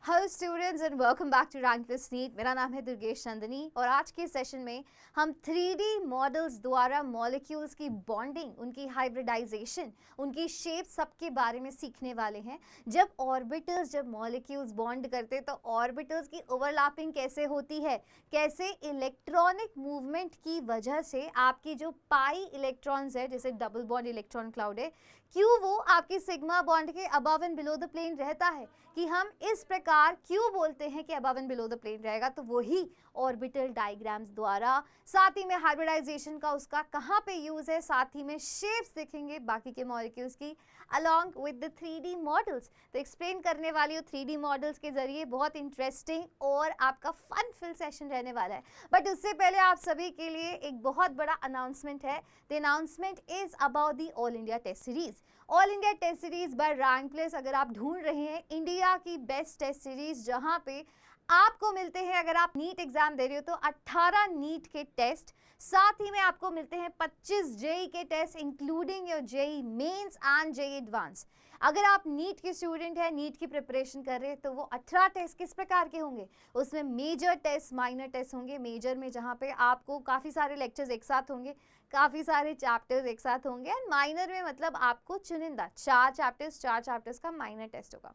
Hello students and welcome back to rank plus NEET. मेरा नाम है दुर्गेश नंदनी और आज के सेशन में हम 3D मॉडल्स द्वारा मॉलिक्यूल्स की बॉन्डिंग, उनकी हाइब्रिडाइजेशन, उनकी शेप सबके बारे में सीखने वाले हैं। जब मॉलिक्यूल्स बॉन्ड करते तो ऑर्बिटल्स की ओवरलैपिंग कैसे होती है, कैसे इलेक्ट्रॉनिक मूवमेंट की वजह से आपकी जो पाई इलेक्ट्रॉन्स है, जैसे डबल बॉन्ड इलेक्ट्रॉन क्लाउड है, क्यों वो आपकी सिग्मा बॉन्ड के above and below the plane रहता है, कि हम इस प्रकार क्यों बोलते हैं कि above and below the plane रहेगा, तो वही ऑर्बिटल डायग्राम्स द्वारा, साथ ही में हाइब्रिडाइजेशन का उसका कहाँ पे यूज है, साथ ही में शेप्स देखेंगे बाकी के मॉलिक्यूल्स की along with the 3D models. तो एक्सप्लेन करने वाली हूँ 3D मॉडल्स के जरिए। बहुत इंटरेस्टिंग और आपका फन फिल सेशन रहने वाला है। बट उससे पहले आप सभी के लिए एक बहुत बड़ा अनाउंसमेंट है। The announcement is about the all India test series. All India test series by rank plus. अगर आप ढूंढ रहे हैं इंडिया की बेस्ट टेस्ट सीरीज जहां पे आपको मिलते हैं, अगर आप नीट एग्जाम दे रहे हो तो 18 नीट के टेस्ट, साथ ही में आपको मिलते हैं 25 जेई के test including your JEE mains and JEE advance. अगर आप नीट के स्टूडेंट हैं, नीट की प्रिपरेशन कर रहे हैं, तो वो 18 टेस्ट किस प्रकार के होंगे? उसमें मेजर टेस्ट, माइनर टेस्ट होंगे। मेजर में जहाँ पे आपको काफ़ी सारे लेक्चर्स एक साथ होंगे, काफ़ी सारे चैप्टर्स एक साथ होंगे, एंड माइनर में मतलब आपको चुनिंदा 4 चैप्टर्स का माइनर टेस्ट होगा।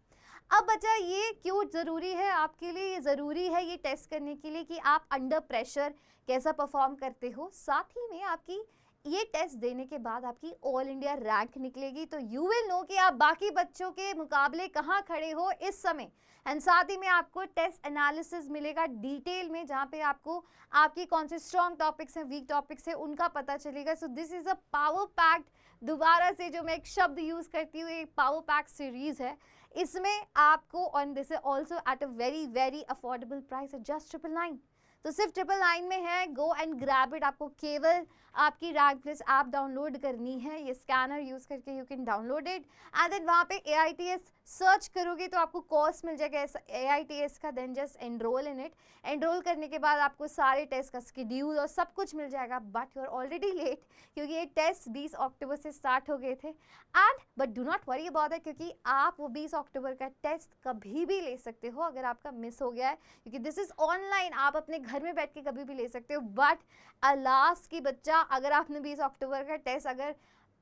अब बच्चा, ये क्यों ज़रूरी है आपके लिए? ये ज़रूरी है ये टेस्ट करने के लिए कि आप अंडर प्रेशर कैसा परफॉर्म करते हो। साथ ही में आपकी ये टेस्ट देने के बाद आपकी ऑल इंडिया रैंक निकलेगी, तो यू विल नो कि आप बाकी बच्चों के मुकाबले कहाँ खड़े हो इस समय। एंड साथ ही में आपको टेस्ट एनालिसिस मिलेगा डिटेल में, जहाँ पे आपको आपकी कौन से स्ट्रॉन्ग टॉपिक्स हैं, वीक टॉपिक्स हैं, उनका पता चलेगा। So this is a power packed, दोबारा से जो मैं एक शब्द यूज़ करती हूँ, एक पावर पैक सीरीज़ है। इसमें आपको, on this also at a very very affordable price, just 999। तो सिर्फ 999 में है। Go and grab it. आपको केवल आपकी रैंक प्लस ऐप डाउनलोड करनी है। ये स्कैनर यूज़ करके you can download it, and then वहाँ पे AITS सर्च करोगे तो आपको कोर्स मिल जाएगा AITS का। Then just enrol in it. Enrol करने के बाद आपको सारे टेस्ट का शेड्यूल और सब कुछ मिल जाएगा। But you are already late, क्योंकि ये टेस्ट 20 अक्टूबर से स्टार्ट हो गए थे। And but do not worry about it, क्योंकि आप वो 20 अक्टूबर का टेस्ट कभी भी ले सकते हो अगर आपका मिस हो गया है, क्योंकि दिस इज़ ऑनलाइन। आप अपने घर में बैठ के कभी भी ले सकते हो। बट अलास की बच्चा, अगर आपने 20 अक्टूबर का टेस्ट अगर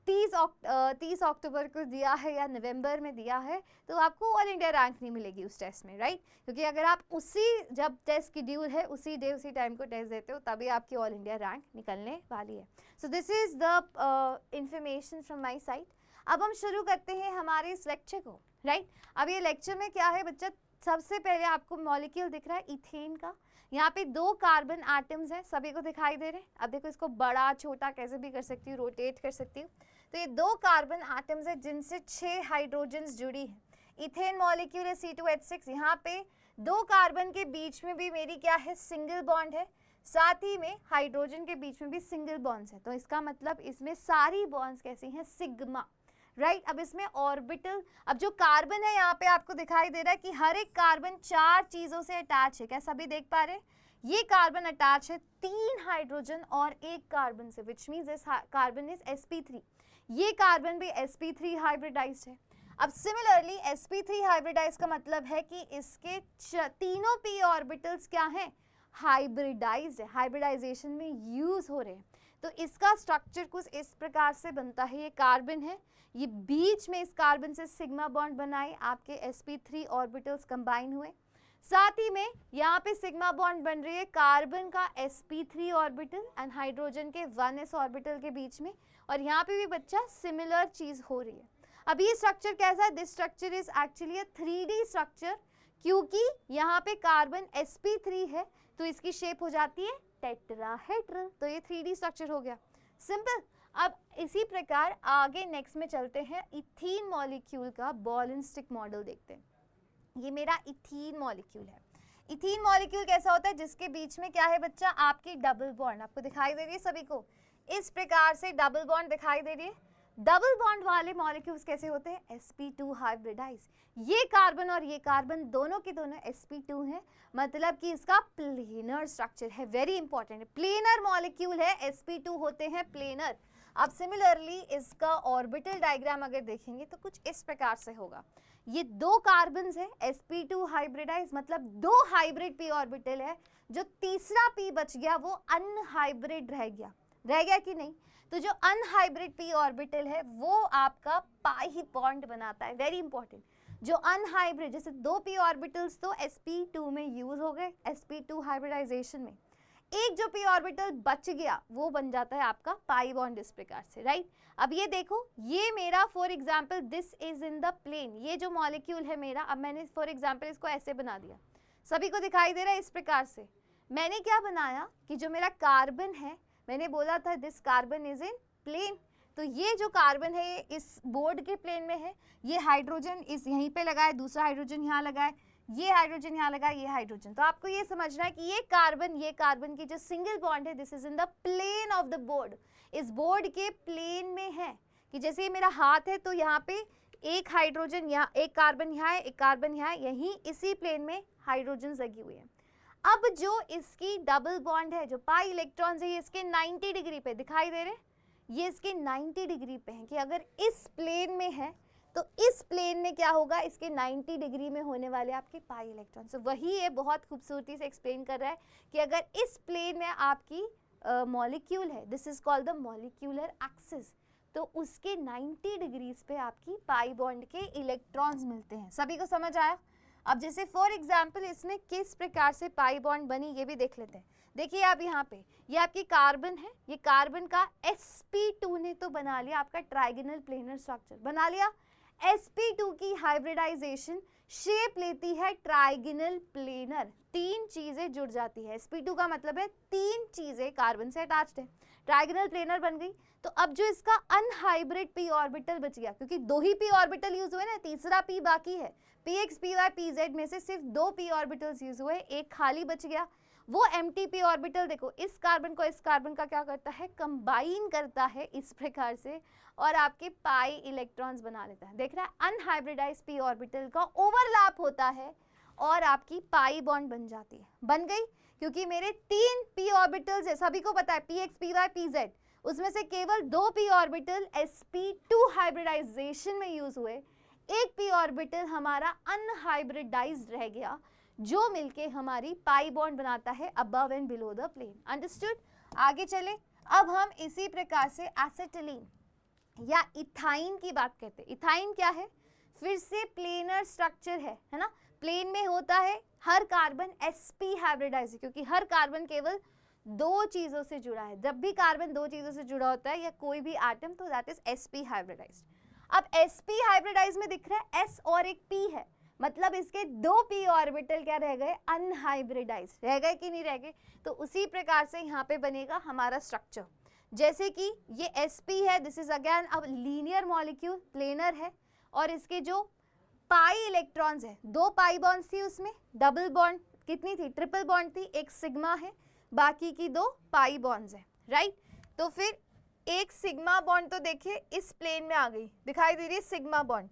30 अक्टूबर को दिया है या नवंबर में दिया है, तो आपको ऑल इंडिया रैंक नहीं मिलेगी उस टेस्ट में, राइट? क्योंकि अगर आप जब टेस्ट शेड्यूल है उसी डे उसी टाइम को टेस्ट देते हो, तभी आपकी ऑल इंडिया रैंक निकलने वाली है। So this is the information from my side. अब हम शुरू करते हैं हमारे इस लेक्चर को, राइट? अब ये लेक्चर में क्या है बच्चा, सबसे पहले आपको मॉलिक्यूल दिख रहा है इथेन का। यहाँ पे 2 कार्बन एटम्स हैं, सभी को दिखाई दे रहे हैं। अब देखो, इसको बड़ा छोटा कैसे भी कर सकती हूँ, रोटेट कर सकती हूँ। तो ये 2 कार्बन एटम्स हैं जिनसे 6 हाइड्रोजन्स जुड़ी हैं। इथेन मॉलिक्यूल है C2H6। यहाँ पे 2 कार्बन के बीच में भी मेरी क्या है, सिंगल बॉन्ड है। साथ ही में हाइड्रोजन के बीच में भी सिंगल बॉन्ड्स है। तो इसका मतलब इसमें सारी बॉन्ड्स कैसी हैं, सिग्मा, राइट? अब इसमें ऑर्बिटल, अब जो कार्बन है यहाँ पे आपको दिखाई दे रहा है कि हर एक कार्बन 4 चीजों से अटैच है। क्या सभी देख पा रहे हैं? ये कार्बन अटैच है 3 हाइड्रोजन और 1 कार्बन से, which means this carbon is sp3। ये कार्बन भी sp3 हाइब्रिडाइज्ड है। अब सिमिलरली sp3 हाइब्रिडाइज का मतलब है कि इसके तीनों p ऑर्बिटल्स क्या हैं, हाइब्रिडाइज्ड है, हाइब्रिडाइजेशन में यूज हो रहे हैं। तो इसका स्ट्रक्चर कुछ इस प्रकार से बनता है। ये कार्बन है, ये बीच में इस कार्बन से सिग्मा बॉन्ड बनाए, आपके sp3 ऑर्बिटल्स कंबाइन हुए। साथ ही में यहाँ पे सिग्मा बॉन्ड बन रही है कार्बन का sp3 ऑर्बिटल एंड हाइड्रोजन के 1s ऑर्बिटल के बीच में, और यहाँ पे भी बच्चा सिमिलर चीज हो रही है। अब ये स्ट्रक्चर कैसा है? This structure is actually a 3D structure, क्योंकि यहाँ पे कार्बन sp3 है तो इसकी शेप हो जाती है टेट्राहेड्रल। तो ये 3D स्ट्रक्चर हो गया, सिंपल। अब इसी प्रकार आगे नेक्स्ट में चलते हैं, इथीन मॉलिक्यूल का बॉल एंड स्टिक मॉडल देखते हैं। ये मेरा इथीन मॉलिक्यूल है। इथीन मॉलिक्यूल कैसा होता है, जिसके बीच में क्या है बच्चा, आपकी डबल बॉन्ड आपको दिखाई दे रही है सभी को, इस प्रकार से डबल बॉन्ड दिखाई दे रही है। डबल बॉन्ड वाले मॉलिक्यूल्स कैसे होते हैं, sp2 हाइब्रिडाइज। ये कार्बन और ये कार्बन दोनों के दोनों sp2 हैं, मतलब कि इसका प्लेनर स्ट्रक्चर है। वेरी इंपॉर्टेंट, प्लेनर मॉलिक्यूल है, sp2 होते हैं प्लेनर। अब सिमिलरली इसका ऑर्बिटल डायग्राम अगर देखेंगे तो कुछ इस प्रकार से होगा। ये दो कार्बन्स है sp2 हाइब्रिडाइज, मतलब दो हाइब्रिड p ऑर्बिटल है, जो तीसरा p बच गया वो अनहाइब्रिड रह गया कि नहीं? तो जो अनहाइब्रिड p ऑर्बिटल है वो आपका पाई बॉन्ड बनाता है, वेरी इंपॉर्टेंट। जो अनहाइब्रिड, जैसे दो p ऑर्बिटल्स तो sp2 में यूज हो गए sp2 हाइब्रिडाइजेशन में, एक जो p ऑर्बिटल बच गया वो बन जाता है आपका पाई बॉन्ड इस प्रकार से, राइट। अब ये देखो, ये मेरा for example this is in the plane, ये जो मॉलिक्यूल है मेरा, अब मैंने फॉर एग्जांपल इसको ऐसे बना दिया, सभी को दिखाई दे रहा है इस प्रकार से। मैंने क्या बनाया कि जो मेरा कार्बन है, मैंने बोला था this carbon is in plane, तो ये जो कार्बन है ये इस बोर्ड के प्लेन में है, ये हाइड्रोजन इस यहीं पे लगा है, दूसरा हाइड्रोजन यहाँ लगा है, ये हाइड्रोजन यहाँ लगा, ये हाइड्रोजन। तो आपको ये समझना है कि ये कार्बन की जो सिंगल बॉन्ड है this is in the plane of the board, इस बोर्ड के प्लेन में है। कि जैसे ये मेरा हाथ है तो यहाँ पे एक हाइड्रोजन यहाँ, एक कार्बन यहाँ है, एक कार्बन यहाँ है, यहीं इसी प्लेन में हाइड्रोजन लगी हुई है। अब जो इसकी डबल बॉन्ड है, जो पाई इलेक्ट्रॉन्स है, ये इसके 90 डिग्री पे दिखाई दे रहे, ये इसके 90 डिग्री पे है। कि अगर इस प्लेन में है तो इस प्लेन में क्या होगा, इसके 90 डिग्री में होने वाले आपके पाई इलेक्ट्रॉन। तो वही ये बहुत खूबसूरती से एक्सप्लेन कर रहा है कि अगर इस प्लेन में आपकी मॉलिक्यूल है, this is called the molecular axis, तो उसके 90 डिग्रीज पे आपकी पाई बॉन्ड के इलेक्ट्रॉन्स मिलते हैं। सभी को समझ आया? अब जैसे फॉर एग्जाम्पल इसमें किस प्रकार से पाई बॉन्ड बनी ये भी देख लेते हैं। देखिए आप यहाँ पे, ये आपकी कार्बन है, ये कार्बन का sp2 ने तो बना लिया आपका ट्राइगोनल प्लेनर स्ट्रक्चर, बना लिया। sp2 की हाइब्रिडाइजेशन शेप लेती है ट्राइगोनल प्लेनर, तीन चीजें जुड़ जाती है। sp2 का मतलब है तीन चीजें कार्बन से अटैच्ड है, ट्राइगोनल प्लेनर बन गई। तो अब जो इसका अनहाइब्रिड p ऑर्बिटल बच गया, क्योंकि दो ही p ऑर्बिटल यूज हुए ना, तीसरा p बाकी है, px py pz में से सिर्फ दो p ऑर्बिटल्स यूज हुए, एक खाली बच गया। वो एम्प्टी p ऑर्बिटल देखो इस कार्बन को इस कार्बन का क्या करता है, कंबाइन करता है इस प्रकार से, और आपके पाई इलेक्ट्रॉन्स बना लेता है। देख रहा है, अनहाइब्रिडाइज्ड p ऑर्बिटल का ओवरलैप होता है और आपकी पाई बॉन्ड बन जाती है, बन गई। क्योंकि मेरे तीन p ऑर्बिटल्स है, सभी को पता है px py pz, उसमें से केवल दो p ऑर्बिटल sp2 हाइब्रिडाइजेशन में यूज हुए, एक p ऑर्बिटल हमारा अनहाइब्रिडाइज्ड रह गया, जो मिलके हमारी पाई बॉन्ड बनाता है above and below the plane. Understood? आगे चले, अब हम इसी प्रकार से एसिटिलीन या इथाइन की बात करते हैं। इथाइन क्या है? फिर से प्लेनर स्ट्रक्चर है ना, प्लेन में होता है, हर कार्बन sp हाइब्रिडाइज, क्योंकि हर कार्बन केवल दो चीजों से जुड़ा है। जब भी कार्बन दो चीजों से जुड़ा होता है या कोई भी एटम, तो दैट इज sp हाइब्रिडाइज्ड। अब sp हाइब्रिडाइज में दिख रहा है s और एक p है, मतलब इसके दो p ऑर्बिटल क्या रह गए, अनहाइब्रिडाइज्ड रह गए कि नहीं रह गए। तो उसी प्रकार से यहाँ पे बनेगा हमारा स्ट्रक्चर। जैसे कि ये sp है, दिस इज अगेन अब लीनियर मॉलिक्यूल, प्लेनर है, और इसके जो पाई इलेक्ट्रॉन्स है, दो पाई बॉन्ड्स थी उसमें, डबल बॉन्ड कितनी थी, ट्रिपल बॉन्ड थी, एक सिग्मा है, बाकी की दो पाई बॉन्ड्स है, राइट। तो फिर एक सिग्मा बॉन्ड तो देखिए इस प्लेन में आ गई, दिखाई दे रही है सिग्मा बॉन्ड,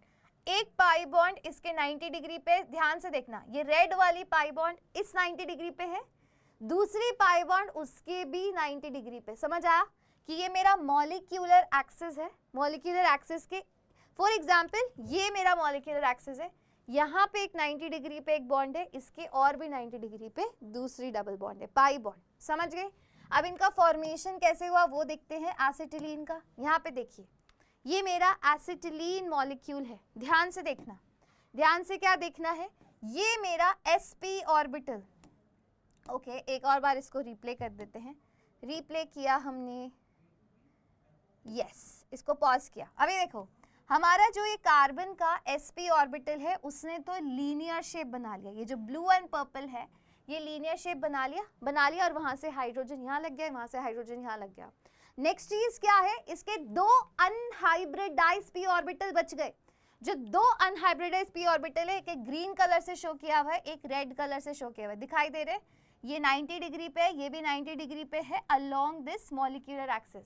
एक पाई बॉन्ड इसके 90 डिग्री पे, ध्यान से देखना, ये रेड वाली पाई बॉन्ड इस 90 डिग्री पे है, दूसरी पाई बॉन्ड उसके भी 90 डिग्री पे। समझ आया कि ये मेरा मॉलिक्यूलर एक्सिस है, मॉलिक्यूलर एक्सिस के फॉर एग्जाम्पल ये मेरा मॉलिक्यूलर एक्सिस है, यहाँ पे एक 90 डिग्री पे एक बॉन्ड है, इसके और भी 90 डिग्री पे दूसरी डबल बॉन्ड है, पाई बॉन्ड। समझ गए? अब इनका फॉर्मेशन कैसे हुआ वो देखते हैं एसिटिलीन का। यहाँ पे देखिए, ये मेरा एसिटिलीन मॉलिक्यूल है, ध्यान से देखना, ध्यान से क्या देखना है, ये मेरा sp ऑर्बिटल। ओके, एक और बार इसको रिप्ले कर देते हैं, रिप्ले किया हमने, यस, इसको पॉज किया। अभी देखो, हमारा जो ये कार्बन का sp ऑर्बिटल है उसने तो लीनियर शेप बना लिया, ये जो ब्लू एंड पर्पल है ये लीनियर शेप बना लिया, और वहां से हाइड्रोजन यहाँ लग गया, वहां से हाइड्रोजन यहाँ लग गया। नेक्स्ट चीज क्या है, इसके दो अनहाइब्रिडाइज्ड p ऑर्बिटल बच गए। जो दो अनहाइब्रिडाइज्ड p ऑर्बिटल है, एक ग्रीन कलर से शो किया हुआ है, एक रेड कलर से शो किया हुआ है, दिखाई दे रहे, ये 90 डिग्री पे है, ये भी 90 डिग्री पे है, along this molecular axis.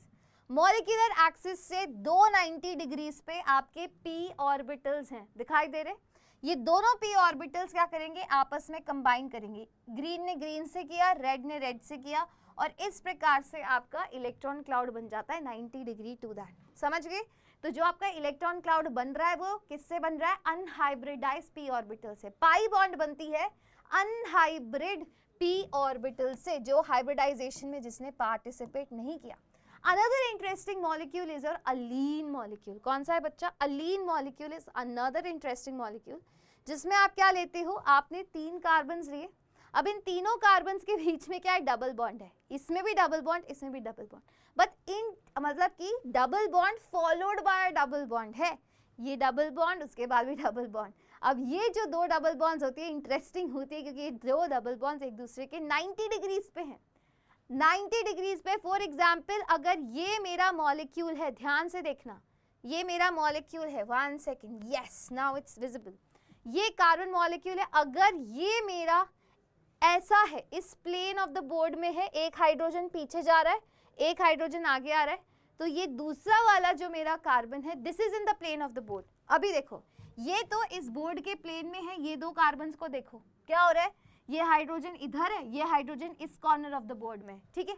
Molecular axis से दो 90 डिग्रीज पे आपके p ऑर्बिटल्स हैं, दिखाई दे रहे। ये दोनों p ऑर्बिटल्स क्या करेंगे, आपस में कंबाइन करेंगे, ग्रीन ने ग्रीन से किया, रेड ने रेड से किया, और इस प्रकार से आपका इलेक्ट्रॉन क्लाउड बन जाता है 90 डिग्री टू दैट। समझ गए? तो जो आपका इलेक्ट्रॉन क्लाउड बन रहा है वो किससे बन रहा है? अनहाइब्रिडाइज p ऑर्बिटल से। पाई बॉन्ड बनती है अनहाइब्रिड p ऑर्बिटल से, जो हाइब्रिडाइजेशन में जिसने पार्टिसिपेट नहीं किया। Another interesting molecule is your Aleen molecule. कौन सा है बच्चा? Aleen molecule is another interesting molecule, जिसमें आप क्या लेते हो? आपने 3 कार्बन्स लिए। अब इन तीनों कार्बन्स के बीच में क्या है? डबल बॉन्ड है। इसमें भी डबल बॉन्ड, इसमें भी डबल बॉन्ड, बट इन मतलब कि double bond followed by double bond है। ये डबल बॉन्ड, उसके बाद भी डबल बॉन्ड। अब ये जो 2 डबल बॉन्ड्स होती है इंटरेस्टिंग होती है, क्योंकि ये 2 डबल बॉन्ड्स एक दूसरे के 90 डिग्रीज पे हैं। 90 डिग्रीज पे। फॉर एग्जाम्पल अगर ये मेरा मॉलिक्यूल है, ध्यान से देखना, ये मेरा मॉलिक्यूल है, 1 second, yes now it's visible. ये कार्बन मॉलिक्यूल है। अगर ये मेरा ऐसा है, इस प्लेन ऑफ द बोर्ड में है, एक हाइड्रोजन पीछे जा रहा है, एक हाइड्रोजन आगे आ रहा है, तो ये दूसरा वाला जो मेरा कार्बन है, this is in the plane of the board. अभी देखो, ये तो इस बोर्ड के प्लेन में है, ये 2 कार्बन्स को देखो क्या हो रहा है, ये हाइड्रोजन इधर है, ये हाइड्रोजन इस कॉर्नर ऑफ द बोर्ड में है, ठीक है।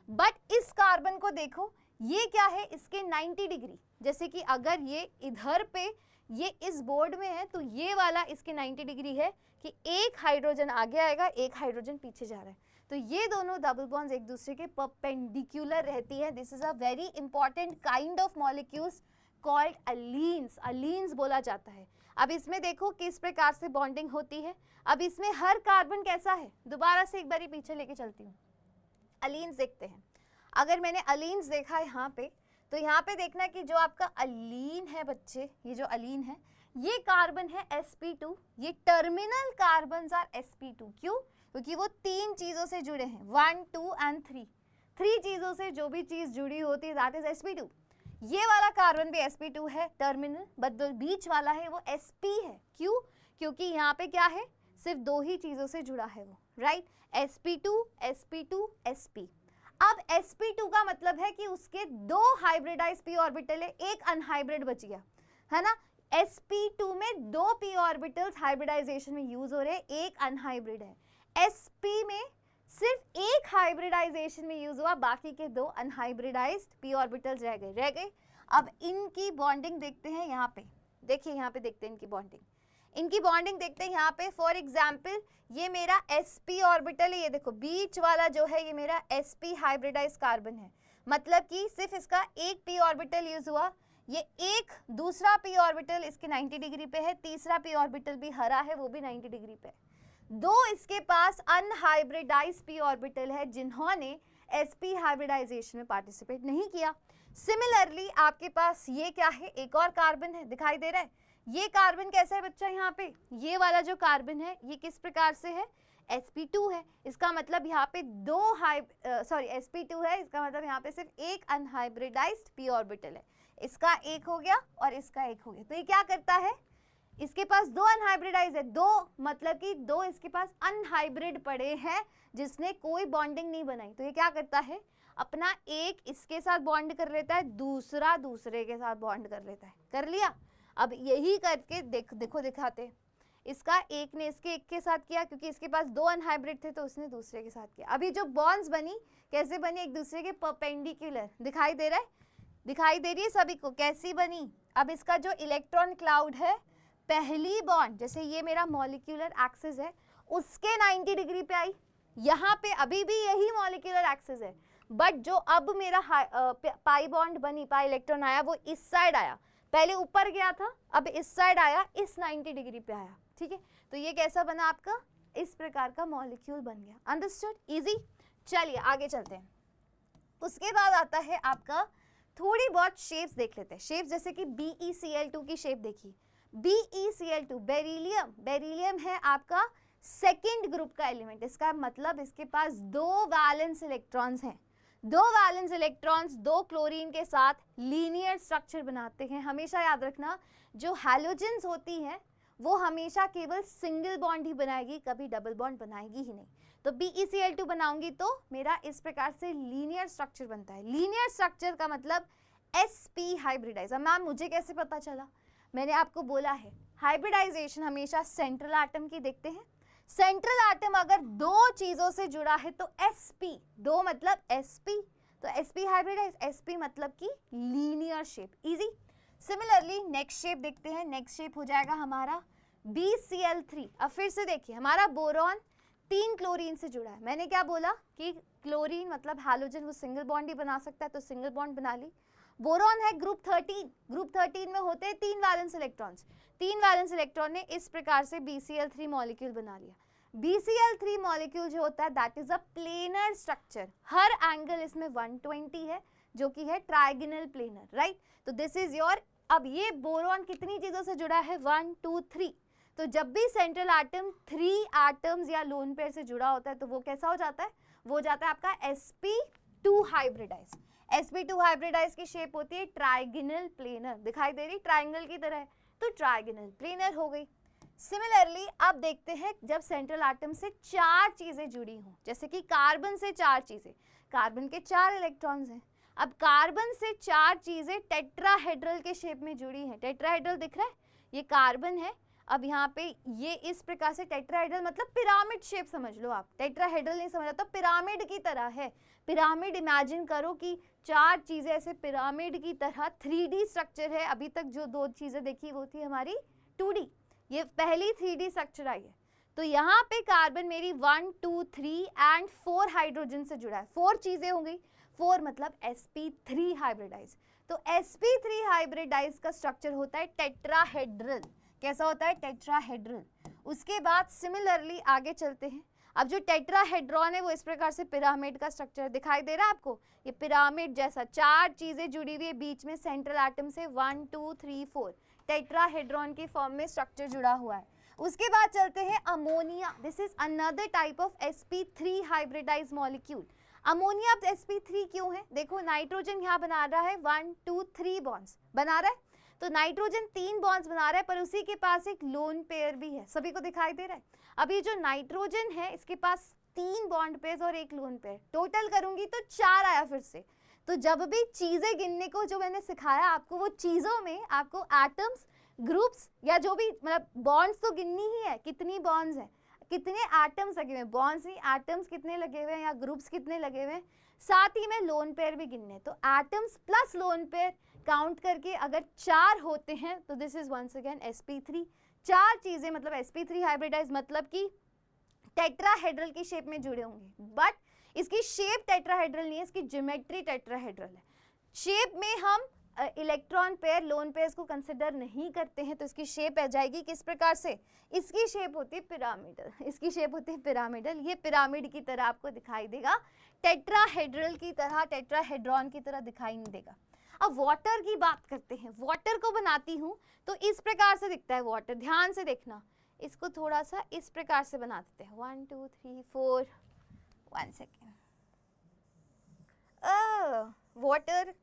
बट इस कार्बन को देखो, ये क्या है, इसके 90 डिग्री, जैसे कि अगर ये इधर पे, ये इस बोर्ड में है, तो ये वाला इसके 90 डिग्री है कि एक हाइड्रोजन आगे आएगा, एक हाइड्रोजन पीछे जा रहा है, तो ये दोनों डबल बॉन्ड्स एक दूसरे के परपेंडिकुलर रहती है। This is a very important kind of molecules called allenes. Allenes बोला जाता है। अब इसमें देखो किस प्रकार से बॉन्डिंग होती है। अब इसमें हर कार्बन कैसा है, दोबारा से एक बार पीछे लेके चलती हूँ। अलीन्स देखते हैं। अगर मैंने अलीन्स देखा यहाँ पे, तो यहाँ पे देखना कि जो आपका अलीन है बच्चे, ये जो अलीन है, ये कार्बन है sp2। ये टर्मिनल कार्बन्स आर sp2। क्यों? क्योंकि वो 3 चीजों से जुड़े हैं, 1, 2 एंड 3। 3 चीजों से जो भी चीज जुड़ी होती है दैट इज sp2। ये वाला कार्बन भी sp2 है टर्मिनल, बट जो बीच वाला है वो sp है। क्यों? क्योंकि यहाँ पे क्या है, सिर्फ 2 ही चीजों से जुड़ा है वो, राइट? sp2 sp2 sp। अब sp2 का मतलब है कि उसके 2 हाइब्रिडाइज p ऑर्बिटल है, एक अनहाइब्रिड बच गया, है ना। sp2 में 2 p ऑर्बिटल्स हाइब्रिडाइजेशन में यूज हो रहे हैं, एक अनहाइब्रिड है। sp में सिर्फ एक हाइब्रिडाइजेशन में यूज हुआ, बाकी के 2 अनहाइब्रिडाइज्ड p ऑर्बिटल्स रह गए। अब इनकी बॉन्डिंग देखते हैं यहाँ पे। देखिए यहाँ पे देखते हैं इनकी बॉन्डिंग देखते हैं यहाँ पे। फॉर एग्जाम्पल ये मेरा sp ऑर्बिटल है, ये देखो बीच वाला जो है ये मेरा sp हाइब्रिडाइज कार्बन है, मतलब कि सिर्फ इसका एक p ऑर्बिटल यूज हुआ। ये एक दूसरा p ऑर्बिटल इसके 90 डिग्री पे है, तीसरा p ऑर्बिटल भी हरा है, वो भी 90 डिग्री पे है। 2 इसके पास अनहाइब्रिडाइज p ऑर्बिटल है जिन्होंने sp हाइब्रिडाइजेशन में पार्टिसिपेट नहीं किया। सिमिलरली आपके पास ये क्या है, एक और कार्बन है, दिखाई दे रहा है। ये कार्बन कैसा है बच्चा, यहाँ पे ये वाला जो कार्बन है ये किस प्रकार से है, sp2 है। इसका मतलब यहाँ पे 2 sp2 है, इसका मतलब यहाँ पे सिर्फ एक अनहाइब्रिडाइज्ड p ऑर्बिटल है। इसका एक हो गया और इसका एक हो गया, तो ये क्या करता है, इसके पास 2 अनहाइब्रिडाइज है, 2 मतलब कि 2 इसके पास अनहाइब्रिड पड़े हैं जिसने कोई बॉन्डिंग नहीं बनाई, तो ये क्या करता है, अपना एक इसके साथ बॉन्ड कर लेता है, दूसरा दूसरे के साथ बॉन्ड कर लेता है। कर लिया। अब यही करके देखो दिखाते, इसका एक ने इसके एक के साथ किया, क्योंकि इसके पास 2 अनहाइब्रिड थे तो उसने दूसरे के साथ किया। अभी जो बॉन्ड्स बनी कैसे बनी, एक दूसरे के परपेंडिकुलर, दिखाई दे रहा है, दिखाई दे रही है सभी को कैसी बनी। अब इसका जो इलेक्ट्रॉन क्लाउड है, पहली बॉन्ड जैसे ये मेरा मॉलिक्यूलर एक्सिस है उसके 90 डिग्री पे आई, यहाँ पे अभी भी यही मॉलिक्यूलर एक्सिस है, बट जो अब मेरा पाई बॉन्ड बनी, पाई इलेक्ट्रॉन आया वो इस साइड आया, पहले ऊपर गया था अब इस साइड आया, इस 90 डिग्री पे आया, ठीक है। तो ये कैसा बना आपका, इस प्रकार का मॉलिक्यूल बन गया। Understood, easy. चलिए आगे चलते हैं। उसके बाद आता है आपका थोड़ी बहुत शेप्स देख लेते हैं। शेप्स जैसे कि BeCl2 की शेप देखिए, BeCl2 बेरिलियम, बेरिलियम है आपका सेकेंड ग्रुप का एलिमेंट। इसका मतलब इसके पास 2 वैलेंस इलेक्ट्रॉन्स हैं, 2 वैलेंस इलेक्ट्रॉन्स 2 क्लोरीन के साथ लीनियर स्ट्रक्चर बनाते हैं। हमेशा याद रखना जो हैलोजेंस होती हैं वो हमेशा केवल सिंगल बॉन्ड ही बनाएगी, कभी डबल बॉन्ड बनाएगी ही नहीं। तो BeCl2 बनाऊंगी तो मेरा इस प्रकार से लीनियर स्ट्रक्चर बनता है। लीनियर स्ट्रक्चर का मतलब sp हाइब्रिडाइज। अब मैम मुझे कैसे पता चला, मैंने आपको बोला है हाइब्रिडाइजेशन हमेशा सेंट्रल एटम की देखते हैं। सेंट्रल एटम अगर दो चीजों से जुड़ा है तो sp, दो मतलब sp, तो sp हाइब्रिडाइज, sp मतलब कि linear shape, easy. Similarly next shape देखते हैं, नेक्स्ट शेप हो जाएगा हमारा BCl3। अब फिर से देखिए, हमारा बोरॉन 3 क्लोरीन से जुड़ा है। मैंने क्या बोला कि क्लोरीन मतलब हैलोजन, वो सिंगल बॉन्ड ही बना सकता है, तो सिंगल बॉन्ड बना ली। बोरॉन है ग्रुप 13, ग्रुप 13 में होते हैं 3 वैलेंस इलेक्ट्रॉन्स, 3 वैलेंस इलेक्ट्रॉन ने इस प्रकार से BCl3 मॉलिक्यूल बना लिया। BCl3 मॉलिक्यूल जो होता है that is a planar structure, her angle इसमें 120 है जो कि है ट्राइगोनल प्लेनर, राइट। तो दिस इज योर, अब ये बोरॉन कितनी चीजों से जुड़ा है, 1 2 3, तो जब भी सेंट्रल एटम 3 एटम्स या लोन पेयर से जुड़ा होता है तो वो कैसा हो जाता है, वो हो जाता है आपका sp2 हाइब्रिडाइज। sp2 हाइब्रिडाइज की शेप होती है ट्राइगोनल प्लेनर, दिखाई दे रही ट्राइंगल की तरह है, तो ट्राइगोनल प्लेनर हो गई। सिमिलरली अब देखते हैं जब सेंट्रल एटम से 4 चीजें जुड़ी हों, जैसे कि कार्बन से 4 चीजें, कार्बन के 4 इलेक्ट्रॉन्स हैं। अब कार्बन से 4 चीजें टेट्राहेड्रल के शेप में जुड़ी हैं, टेट्राहेड्रल दिख रहा है, ये कार्बन है। अब यहाँ पे ये इस प्रकार से टेट्राहेड्रल मतलब पिरामिड शेप समझ लो आप, टेट्राहेड्रल नहीं समझ आता, पिरामिड की तरह है। पिरामिड इमेजिन करो कि 4 चीजें ऐसे पिरामिड की तरह 3D स्ट्रक्चर है। अभी तक जो 2 चीजें देखी वो थी हमारी 2D, ये पहली 3D स्ट्रक्चर आई है। तो यहाँ पे कार्बन मेरी 1 2 3 एंड 4 हाइड्रोजन से जुड़ा है, 4 चीजें हो गई, 4 मतलब sp3 हाइब्रिडाइज। तो sp3 हाइब्रिडाइज का स्ट्रक्चर होता है टेट्राहेड्रल, कैसा होता है, टेट्राहेड्रल। उसके बाद सिमिलरली आगे चलते हैं, अब जो टेट्राहेड्रॉन है वो इस प्रकार से पिरामिड का स्ट्रक्चर दिखाई दे रहा है आपको, ये पिरामिड जैसा 4 चीजें जुड़ी हुई है बीच में सेंट्रल एटम से, 1 2 3 4 टेट्राहेड्रॉन की फॉर्म में स्ट्रक्चर जुड़ा हुआ है। उसके बाद चलते हैं ammonia, this is another type of sp3 hybridise molecule. Ammonia sp3 क्यों है, देखो नाइट्रोजन यहाँ बना रहा है 1 2 3 बॉन्ड्स बना रहा है, तो नाइट्रोजन 3 बॉन्ड्स बना रहा है पर उसी के पास एक लोन पेयर भी है, सभी को दिखाई दे रहा है। अब ये जो नाइट्रोजन है इसके पास 3 बॉन्ड पेयर्स और एक लोन पेयर, टोटल करूंगी तो 4 आया फिर से। तो जब भी चीजें गिनने को जो मैंने सिखाया आपको, वो चीजों में आपको एटम्स, ग्रुप्स या जो भी मतलब बॉन्ड्स तो गिननी ही है, कितनी बॉन्ड्स है, कितने एटम्स लगे हुए, बॉन्ड्स नहीं एटम्स कितने लगे हुए हैं या ग्रुप्स कितने लगे हुए हैं, साथ ही में लोन पेयर भी गिनने। तो atoms plus lone pair count करके अगर 4 होते हैं तो this is once again sp3। 4 चीजें मतलब sp3 हाइब्रिडाइज मतलब कि टेट्राहेड्रल की शेप में जुड़े होंगे, बट इसकी शेप टेट्राहेड्रल नहीं है, इसकी ज्योमेट्री टेट्राहेड्रल है। शेप में हम इलेक्ट्रॉन पेयर, लोन पेयर्स को कंसिडर नहीं करते हैं, तो इसकी शेप आ जाएगी किस प्रकार से, इसकी शेप होती है पिरामिडल, इसकी शेप होती है पिरामिडल, ये पिरामिड की तरह आपको दिखाई देगा, टेट्राहेड्रल की तरह, टेट्राहेड्रॉन की तरह दिखाई नहीं देगा। अब वाटर की बात करते हैं, वाटर को बनाती हूँ तो इस प्रकार से दिखता है वाटर, ध्यान से देखना, इसको थोड़ा सा इस प्रकार से बना देते हैं, 1 2 3 4, 1 सेकेंड, वाटर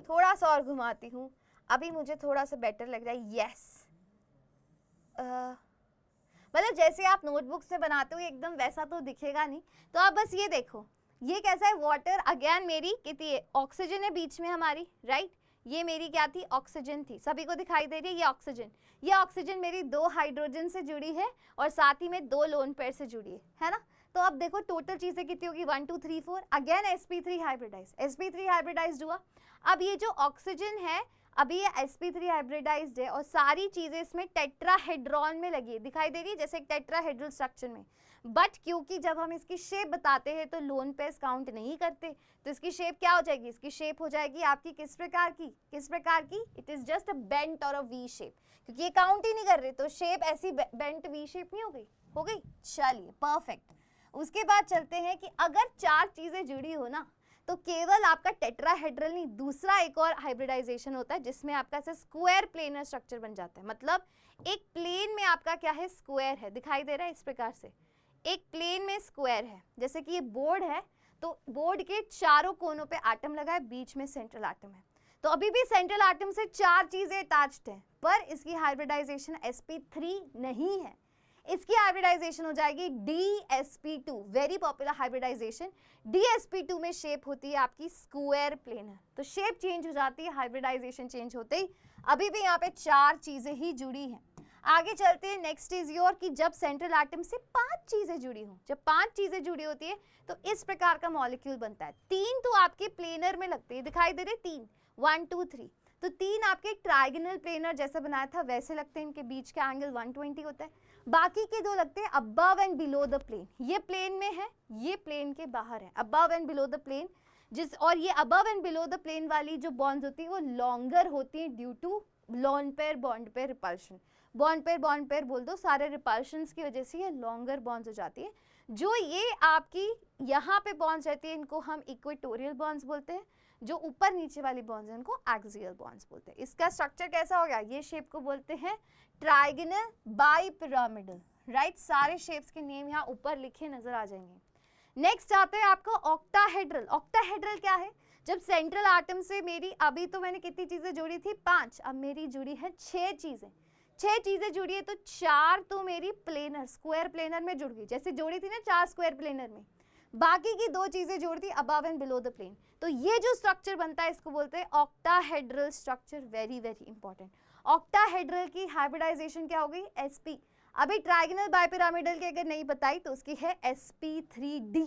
थोड़ा सा और घुमाती हूँ, अभी मुझे थोड़ा सा बेटर लग रहा है, यस। मतलब जैसे आप नोटबुक्स में बनाते हो एकदम वैसा तो दिखेगा नहीं, तो आप बस ये देखो, ये कैसा है वाटर, अगेन मेरी कितनी ऑक्सीजन है बीच में हमारी, राइट, ये मेरी क्या थी, ऑक्सीजन थी, सभी को दिखाई दे रही है, ये ऑक्सीजन मेरी 2 हाइड्रोजन से जुड़ी है और साथ ही में 2 लोन पेयर से जुड़ी है ना। तो अब देखो टोटल चीजें कितनी होगी, 1 2 3 4, again sp3 hybridise, sp3 hybridised हुआ। अब ये जो ऑक्सीजन है अभी ये sp3 हाइब्रिडाइज्ड है और सारी चीजें इसमें टेट्राहेड्रॉन में लगी है, दिखाई दे रही है जैसे एक टेट्राहेड्रल स्ट्रक्चर में, बट क्योंकि जब हम इसकी शेप बताते हैं तो लोन पेयर्स काउंट नहीं करते, तो इसकी शेप क्या हो जाएगी, इसकी शेप हो जाएगी आपकी किस प्रकार की, it is just a bent और अ वी शेप, क्योंकि ये काउंट ही नहीं कर रहे तो शेप ऐसी बेंट वी शेप नहीं हो गई, चलिए परफेक्ट। उसके बाद चलते हैं कि अगर 4 चीजें जुड़ी हो ना तो केवल आपका टेट्राहेड्रल नहीं, दूसरा एक और हाइब्रिडाइजेशन होता है जिसमें आपका ऐसा स्क्वायर प्लेनर स्ट्रक्चर बन जाता है, मतलब एक प्लेन में आपका क्या है, स्क्वायर है, दिखाई दे रहा है इस प्रकार से, एक प्लेन में स्क्वायर है, जैसे कि ये बोर्ड है तो बोर्ड के चारों कोनों पे एटम लगा है, बीच में सेंट्रल एटम है, तो अभी भी सेंट्रल एटम से 4 चीजें अटैच्ड हैं, पर इसकी हाइब्रिडाइजेशन sp3 नहीं है, इसकी हाइब्रिडाइजेशन हो जाएगी dsp2, very popular hybridisation. dsp2 में शेप होती है आपकी स्क्वायर प्लेनर, तो शेप चेंज हो जाती है हाइब्रिडाइजेशन चेंज होते ही, अभी भी यहाँ पे 4 चीजें ही जुड़ी हैं। आगे चलते हैं, नेक्स्ट इज योर कि जब सेंट्रल एटम से 5 चीजें जुड़ी हों, जब 5 चीजें जुड़ी होती है तो इस प्रकार का मॉलिक्यूल बनता है। 3 तो आपके प्लेनर में लगते हैं, दिखाई दे रहे 3, 1 2 3, तो 3 आपके ट्राइगोनल प्लेनर जैसा बनाया था वैसे लगते हैं, इनके बीच का एंगल 120 होता है। बाकी के 2 लगते हैं above and below the plane, ये प्लेन में है, ये प्लेन के बाहर है, above and below the plane. और ये above and below the plane वाली जो बॉन्ड्स होती है वो लॉन्गर होती है due to lone pair bond pair repulsion. Bond pair बोल दो, सारे रिपल्शंस की वजह से ये लॉन्गर बॉन्ड्स हो जाती है। जो ये आपकी यहाँ पे बॉन्ड्स रहती है इनको हम इक्वेटोरियल बॉन्ड्स बोलते हैं, जो ऊपर नीचे वाली बॉन्ड्स हैं इनको एक्सियल बॉन्ड्स बोलते हैं। इसका स्ट्रक्चर कैसा हो गया, ये शेप को बोलते हैं ट्राइगोनल बाइपिरामिडल, राइट। सारे शेप्स के नेम यहाँ ऊपर लिखे नजर आ जाएंगे। नेक्स्ट आते हैं आपको ऑक्टाहेड्रल। ऑक्टाहेड्रल क्या है, जब सेंट्रल एटम से मेरी, अभी तो मैंने कितनी चीजें जुड़ी थी 5, अब मेरी जुड़ी है 6 चीजें। 6 चीजें जुड़ी है तो 4 तो मेरी प्लेनर स्क्वायर प्लेनर में जुड़ गई, जैसे जोड़ी थी ना 4 स्क्वायर प्लेनर में, बाकी की 2 चीजें जोड़ती above and below the plane. तो ये जो स्ट्रक्चर बनता है इसको बोलते हैं octahedral structure, very very important. Octahedral की हाइब्रिडाइजेशन क्या हो गई, sp। अभी ट्राइगोनल बाइपिरामिडल की अगर नहीं बताई तो उसकी है sp3d,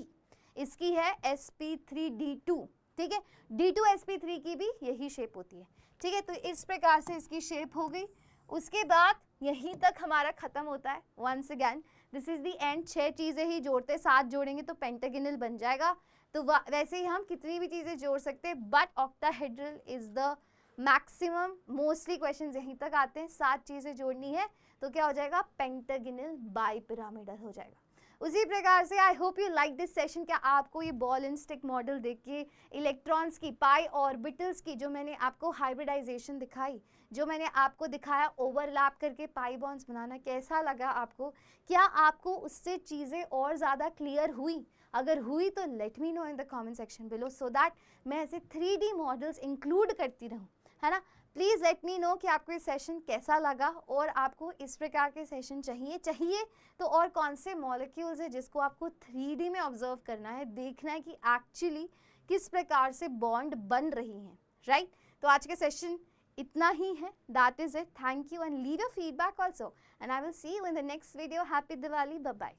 इसकी है sp3d2, ठीक है। d2 sp3 की भी यही शेप होती है, ठीक है। तो इस प्रकार से इसकी शेप हो गई। उसके बाद यहीं तक हमारा खत्म होता है। Once again this is the end. 6 चीजें ही जोड़ते, 7 जोड़ेंगे तो पेंटागोनल बन जाएगा। तो वैसे ही हम कितनी भी चीजें जोड़ सकते हैं, but octahedral is the maximum. Mostly questions यहीं तक आते हैं, 7 चीजें जोड़नी है तो क्या हो जाएगा, पेंटागोनल बाइपिरामिडल हो जाएगा। उसी प्रकार से I hope you like this session. क्या आपको ये बॉल एंड स्टिक मॉडल देख के इलेक्ट्रॉन्स की, पाई ऑर्बिटल्स की, जो मैंने आपको हाइब्रिडाइजेशन दिखाई, जो मैंने आपको दिखाया ओवरलैप करके पाई बॉन्ड्स बनाना, कैसा लगा आपको? क्या आपको उससे चीज़ें और ज़्यादा क्लियर हुई? अगर हुई तो let me know in the comment section below, so that मैं ऐसे 3D मॉडल्स इंक्लूड करती रहूँ, है ना। प्लीज़ लेट मी नो कि आपको ये सेशन कैसा लगा और आपको इस प्रकार के सेशन चाहिए तो और कौन से मॉलिक्यूल्स है जिसको आपको 3D में ऑब्जर्व करना है, देखना है कि एक्चुअली किस प्रकार से बॉन्ड बन रही हैं, राइट। तो आज के सेशन इतना ही है, that is it. Thank you and leave your feedback also and I will see you in the next video. Happy Diwali, bye bye.